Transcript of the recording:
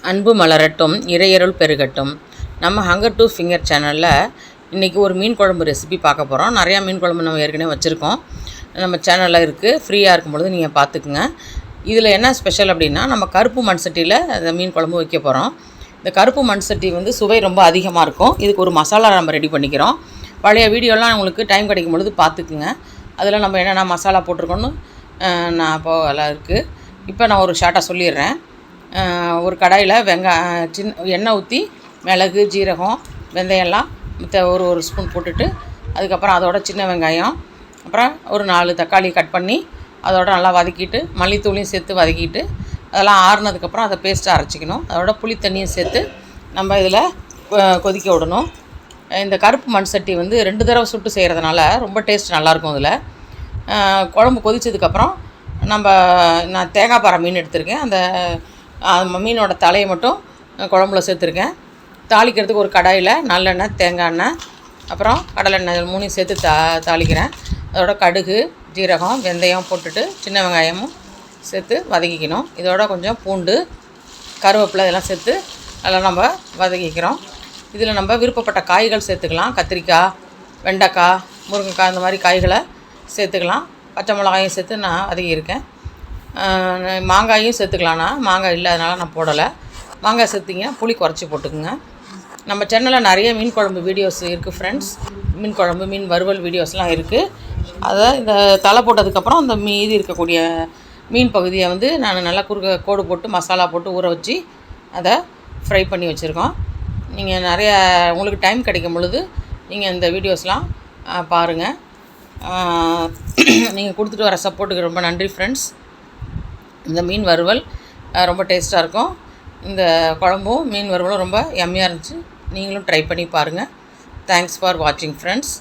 அன்பு மலரட்டும், இறையருள் பெருகட்டும். நம்ம ஹங்கர் டூ ஃபிங்கர் சேனலில் இன்றைக்கி ஒரு மீன் குழம்பு ரெசிபி பார்க்க போகிறோம். நிறையா மீன் குழம்பு நம்ம ஏற்கனவே வச்சுருக்கோம், நம்ம சேனலில் இருக்குது. ஃப்ரீயாக இருக்கும்பொழுது நீங்கள் பார்த்துக்குங்க. இதில் என்ன ஸ்பெஷல் அப்படின்னா, நம்ம கருப்பு மண் சட்டியில் அந்த மீன் குழம்பு வைக்க போகிறோம். இந்த கருப்பு மண் சட்டி வந்து சுவை ரொம்ப அதிகமாக இருக்கும். இதுக்கு ஒரு மசாலா நம்ம ரெடி பண்ணிக்கிறோம். பழைய வீடியோலாம் உங்களுக்கு டைம் கிடைக்கும் பொழுது பார்த்துக்குங்க. அதில் நம்ம என்னென்ன மசாலா போட்டிருக்கோன்னு நான் இப்போது எல்லாம் இருக்குது. இப்போ நான் ஒரு ஷார்ட்டாக சொல்லிடுறேன். ஒரு கடாயில் எண்ணெய் ஊற்றி மிளகு, ஜீரகம், வெந்தயம்லாம் ஒரு ஸ்பூன் போட்டுட்டு, அதுக்கப்புறம் அதோட சின்ன வெங்காயம், அப்புறம் ஒரு 4 தக்காளி கட் பண்ணி அதோட நல்லா வதக்கிட்டு, மல்லித்தூளையும் சேர்த்து வதக்கிட்டு, அதெல்லாம் ஆறுனதுக்கப்புறம் அதை பேஸ்ட்டாக அரைச்சிக்கணும். அதோட புளி தண்ணியும் சேர்த்து நம்ம இதில் கொதிக்க விடணும். இந்த கருப்பு மண் சட்டி வந்து 2 தடவை சுட்டு செய்கிறதுனால ரொம்ப டேஸ்ட் நல்லாயிருக்கும். இதில் குழம்பு கொதித்ததுக்கப்புறம் நான் தேங்காய் பாறை மீன் எடுத்திருக்கேன். அந்த மீனோட தலையை மட்டும் குழம்புல சேர்த்துருக்கேன். தாளிக்கிறதுக்கு ஒரு கடாயில் நல்லெண்ணெய், தேங்காய் எண்ணெய், அப்புறம் கடலெண்ணெய் 3 சேர்த்து தாளிக்கிறேன். அதோட கடுகு, ஜீரகம், வெந்தயம் போட்டுட்டு சின்ன வெங்காயமும் சேர்த்து வதக்கிக்கணும். இதோட கொஞ்சம் பூண்டு, கருவேப்பிலை இதெல்லாம் சேர்த்து நல்லா நம்ம வதக்கிக்கிறோம். இதில் நம்ம விருப்பப்பட்ட காய்கள் சேர்த்துக்கலாம். கத்திரிக்காய், வெண்டைக்காய், முருங்கைக்காய் இந்த மாதிரி காய்களை சேர்த்துக்கலாம். பச்சை மிளகாயும் சேர்த்து நான் வதக்கியிருக்கேன். மாங்காயும் சேர்த்துக்கலாம்னா, மாங்காய் இல்லை அதனால் நான் போடலை. மாங்காய் சேர்த்திங்கன்னா புளி குறைச்சி போட்டுக்குங்க. நம்ம சேனலில் நிறைய மீன் குழம்பு வீடியோஸ் இருக்குது ஃப்ரெண்ட்ஸ். மீன் குழம்பு, மீன் வறுவல் வீடியோஸ்லாம் இருக்குது. அதை இந்த தலை போட்டதுக்கப்புறம் அந்த மீதி இருக்கக்கூடிய மீன் பகுதியை வந்து நான் நல்லா கோடு போட்டு மசாலா போட்டு ஊற வச்சு அதை ஃப்ரை பண்ணி வச்சுருக்கோம். நீங்கள் நிறைய உங்களுக்கு டைம் கிடைக்கும் பொழுது நீங்கள் இந்த வீடியோஸ்லாம் பாருங்கள். நீங்கள் கொடுத்துட்டு வர சப்போர்ட்டுக்கு ரொம்ப நன்றி ஃப்ரெண்ட்ஸ். இந்த மீன் வறுவல் ரொம்ப டேஸ்ட்டாக இருக்கும். இந்த குழம்பும் மீன் வறுவலும் ரொம்ப யம்மியாக இருந்துச்சு. நீங்களும் ட்ரை பண்ணி பாருங்கள். தேங்க்ஸ் ஃபார் வாட்சிங் ஃப்ரெண்ட்ஸ்.